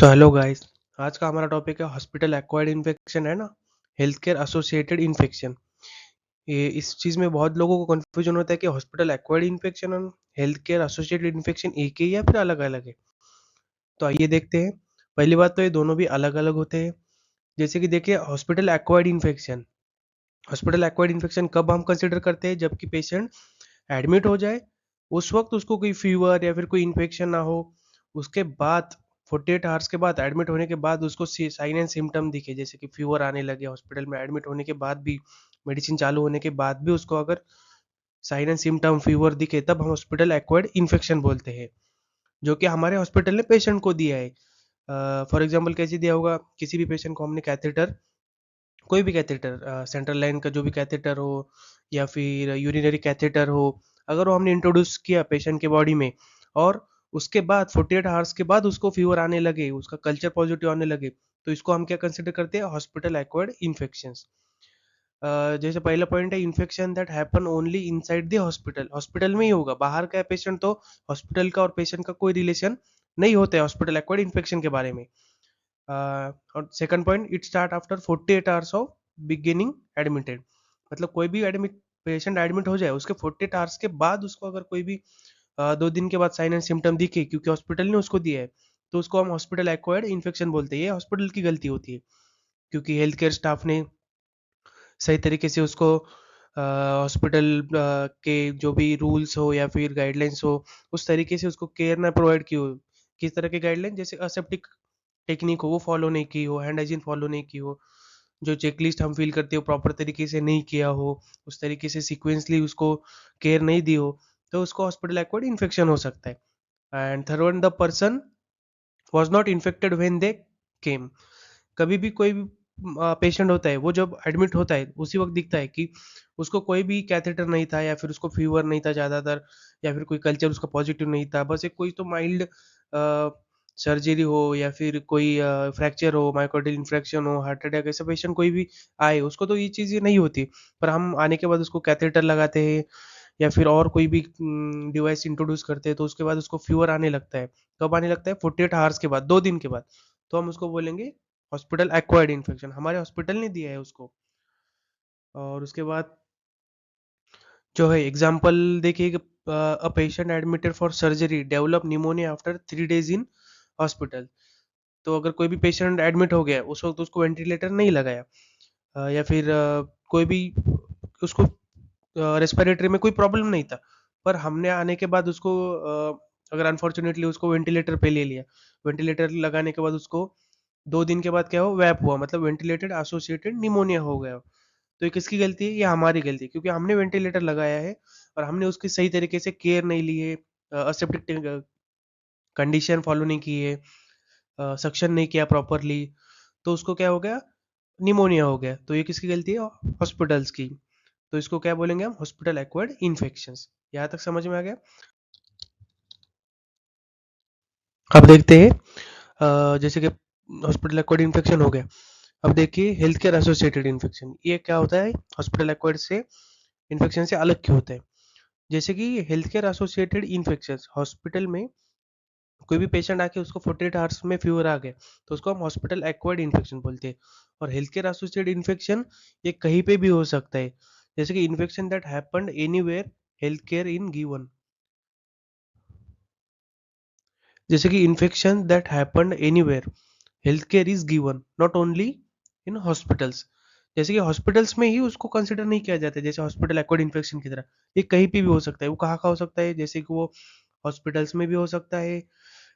So hello guys. आज का हमारा टॉपिक है हॉस्पिटल एक्वायर्ड इन्फेक्शन, है ना। Health care associated infection. ये इस चीज़ में बहुत लोगों को कंफ्यूजन होता है कि हॉस्पिटल एक्वायर्ड इन्फेक्शन और हेल्थ केयर एसोसिएटेड इन्फेक्शन एक ही है या फिर अलग अलग है। तो आइए देखते हैं। पहली बात तो ये दोनों भी अलग अलग होते हैं। जैसे कि देखिए, हॉस्पिटल एक्वायर्ड इन्फेक्शन कब हम कंसिडर करते हैं, जबकि पेशेंट एडमिट हो जाए, उस वक्त उसको कोई फीवर या फिर कोई इन्फेक्शन ना हो, उसके बाद 48 आवर्स के बाद, एडमिट होने के बाद उसको साइन एंड सिम्टम दिखे, जैसे कि फीवर आने लगे हॉस्पिटल में एडमिट होने के बाद भी, मेडिसिन चालू होने के बाद भी उसको अगर साइन एंड सिम्टम फीवर दिखे, तब हम हॉस्पिटल एक्वायर्ड इन्फेक्शन बोलते हैं, जो कि हमारे हॉस्पिटल ने पेशेंट को दिया है। फॉर एग्जाम्पल कैसे दिया होगा, किसी भी पेशेंट को हमने कैथेटर, कोई भी कैथेटर, सेंट्रल लाइन का जो भी कैथेटर हो या फिर यूरिनरी कैथेटर हो, अगर वो हमने इंट्रोड्यूस किया पेशेंट के बॉडी में, और उसके बाद 48 आवर्स के बाद उसको फीवर आने लगे, उसका कल्चर पॉजिटिव आने लगे, तो इसको हम क्या कंसिडर करते हैं, हॉस्पिटल एक्वायर्ड इन्फेक्शंस। जैसे पहला पॉइंट है, infection that happen only inside the hospital, hospital में ही होगा, बाहर का है पेशेंट तो हॉस्पिटल का और पेशेंट का कोई रिलेशन नहीं होता है हॉस्पिटल एक्वायर्ड इन्फेक्शन के बारे में। और second point, it start after 48 hours of beginning admitted, मतलब कोई भी एडमिट पेशेंट एडमिट हो जाए, उसके 48 आवर्स के बाद उसको अगर कोई भी 2 दिन के बाद साइन एंड सिम्टम दिखे, क्योंकि हॉस्पिटल ने उसको दिया है, तो उसको हम हॉस्पिटल एक्वायर्ड इन्फेक्शन बोलते हैं। ये हॉस्पिटल की गलती होती है, क्योंकि हेल्थ केयर स्टाफ ने सही तरीके से उसको हॉस्पिटल के जो भी रूल्स हो या फिर गाइडलाइंस हो, उस तरीके से उसको केयर ना प्रोवाइड की हो। किस तरह के गाइडलाइन, जैसे असेप्टिक टेक्निक हो वो फॉलो नहीं की हो, हैंड हाइजीन फॉलो नहीं की हो, जो चेकलिस्ट हम फील करते हो प्रॉपर तरीके से नहीं किया हो, उस तरीके से सीक्वेंसली उसको केयर नहीं दी हो, तो उसको हॉस्पिटल एक्वायर्ड इन्फेक्शन हो सकता है। And third one, the person was not infected when they came. कभी भी कोई भी पेशेंट होता है, वो जब एडमिट होता है उसी वक्त दिखता है कि उसको कोई भी कैथेटर नहीं था, या फिर उसको फीवर नहीं था ज़्यादातर, या फिर कोई कल्चर उसका पॉजिटिव नहीं था, बस एक कोई तो माइल्ड सर्जरी हो, या फिर कोई फ्रैक्चर हो, माइक्रोटिल इन्फेक्शन हो, हार्ट अटैक, ऐसा पेशेंट कोई भी आए, उसको तो ये चीज़ें नहीं होती, पर हम आने के बाद उसको कैथेटर लगाते हैं या फिर और कोई भी डिवाइस इंट्रोड्यूस करते हैं, तो उसके बाद उसको फीवर आने लगता है। कब आने लगता है, 48 आवर्स के बाद, 2 दिन के बाद, तो हम उसको बोलेंगे हॉस्पिटल एक्वायर्ड इन्फेक्शन, हमारे हॉस्पिटल ने दिया है उसको। और उसके बाद जो है एग्जांपल देखिए कि a patient admitted for surgery develop pneumonia after 3 days in hospital. तो अगर कोई भी पेशेंट एडमिट हो गया, उस वक्त उसको वेंटिलेटर नहीं लगाया, या फिर कोई भी उसको रेस्पिरेटरी में कोई प्रॉब्लम नहीं था, पर हमने आने के बाद उसको अगर अनफॉर्चुनेटली उसको वेंटिलेटर पे ले लिया, वेंटिलेटर लगाने के बाद उसको 2 दिन के बाद क्या हो, वैप हुआ, मतलब वेंटिलेटेड एसोसिएटेड निमोनिया हो गया। तो ये किसकी गलती है, ये हमारी गलती है, क्योंकि हमने वेंटिलेटर लगाया है और हमने उसकी सही तरीके से केयर नहीं ली है, असेप्टिक कंडीशन फॉलो नहीं की है, सक्शन नहीं किया प्रॉपरली, तो उसको क्या हो गया, निमोनिया हो गया। तो ये किसकी गलती है, हॉस्पिटल्स की। तो इसको क्या बोलेंगे हम, हॉस्पिटल एक्वायर्ड इन्फेक्शंस। यहाँ तक समझ में आ गया। अब देखते हैं, जैसे कि हॉस्पिटल एक्वायर्ड इन्फेक्शन हो गया। अब देखिए हेल्थ केयर एसोसिएटेड इन्फेक्शन, ये क्या होता है, हॉस्पिटल एक्वायर्ड से इन्फेक्शन से अलग क्यों होता है। जैसे कि health care associated infection, hospital में कोई भी पेशेंट आके उसको 48 आवर्स में फीवर आ गया, तो उसको हम हॉस्पिटल एक्वायर्ड इन्फेक्शन बोलते हैं। और हेल्थ केयर एसोसिएटेड इन्फेक्शन ये कहीं पे भी हो सकता है, जैसे कि infection that happened anywhere health care in given, जैसे कि infection that happened anywhere health care is given, not only in hospitals. जैसे कि हॉस्पिटल्स में ही उसको कंसिडर नहीं किया जाता है, जैसे हॉस्पिटल एक्वायर्ड इन्फेक्शन की तरह, ये कहीं पे भी हो सकता है। वो कहाँ कहाँ हो सकता है, जैसे कि वो हॉस्पिटल्स में भी हो सकता है,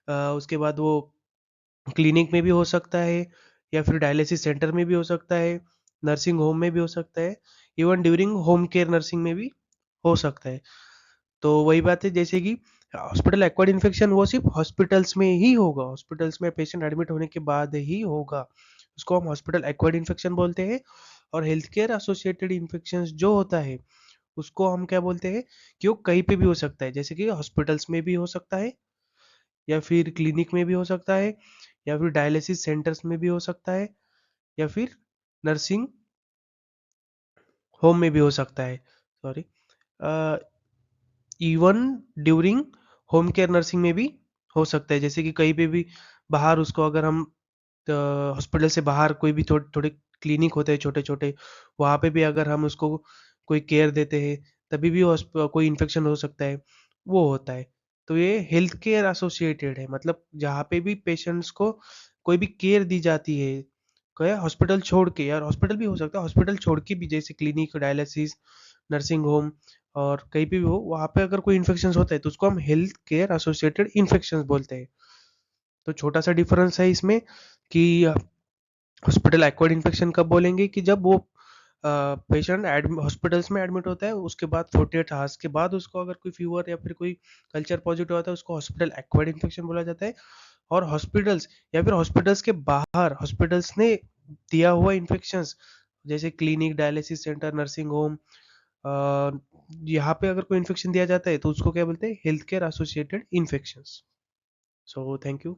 उसके बाद वो क्लिनिक में भी हो सकता है, या फिर डायलिसिस सेंटर में भी हो सकता है, नर्सिंग होम में भी हो सकता है, even during home care nursing में भी हो सकता है। तो वही बात है, जैसे कि हॉस्पिटल एक्वायर्ड इन्फेक्शन वो सिर्फ हॉस्पिटल्स में ही होगा, हॉस्पिटल्स में पेशेंट एडमिट होने के बाद ही होगा, उसको हम हॉस्पिटल एक्वायर्ड इन्फेक्शन बोलते हैं। और हेल्थ केयर एसोसिएटेड इन्फेक्शन जो होता है, उसको हम क्या बोलते हैं, कि वो कहीं पे भी हो सकता है, जैसे कि हॉस्पिटल्स में भी हो सकता है, या फिर क्लिनिक में भी हो सकता है, या फिर डायलिसिस सेंटर्स में भी हो सकता है, या फिर नर्सिंग होम में भी हो सकता है, sorry, even during home care nursing में भी हो सकता है, जैसे कि कहीं पे भी बाहर उसको अगर हम हॉस्पिटल से बाहर कोई भी थोड़े क्लिनिक होते हैं छोटे-छोटे, वहाँ पे भी अगर हम उसको कोई केयर देते हैं, तभी भी कोई इन्फेक्शन हो सकता है, वो होता है। तो ये हेल्थ केयर एसोसिएटेड है, मतलब जहाँ पे भी पेशेंट्स को कोई भी केयर दी जाती है, क्या हॉस्पिटल छोड़ के, यार हॉस्पिटल भी हो सकता है, हॉस्पिटल छोड़ के भी, जैसे क्लिनिक, डायलिसिस, नर्सिंग होम और कहीं पे भी हो, वहाँ पे अगर कोई इन्फेक्शन होता है तो उसको हम हेल्थ केयर एसोसिएटेड इन्फेक्शन बोलते हैं। तो छोटा सा डिफरेंस है इसमें कि हॉस्पिटल एक्वायर्ड इन्फेक्शन कब बोलेंगे, कि जब वो पेशेंट हॉस्पिटल्स में एडमिट होता है, उसके बाद 48 आवर्स के बाद उसको अगर कोई फीवर या फिर कोई कल्चर पॉजिटिव आता है, उसको हॉस्पिटल एक्वायर्ड इन्फेक्शन बोला जाता है। और हॉस्पिटल्स या फिर हॉस्पिटल्स के बाहर हॉस्पिटल्स ने दिया हुआ इन्फेक्शंस, जैसे clinic, dialysis centre, nursing home, यहाँ पे अगर कोई इन्फेक्शन दिया जाता है तो उसको क्या बोलते हैं, health care associated infections. So thank you.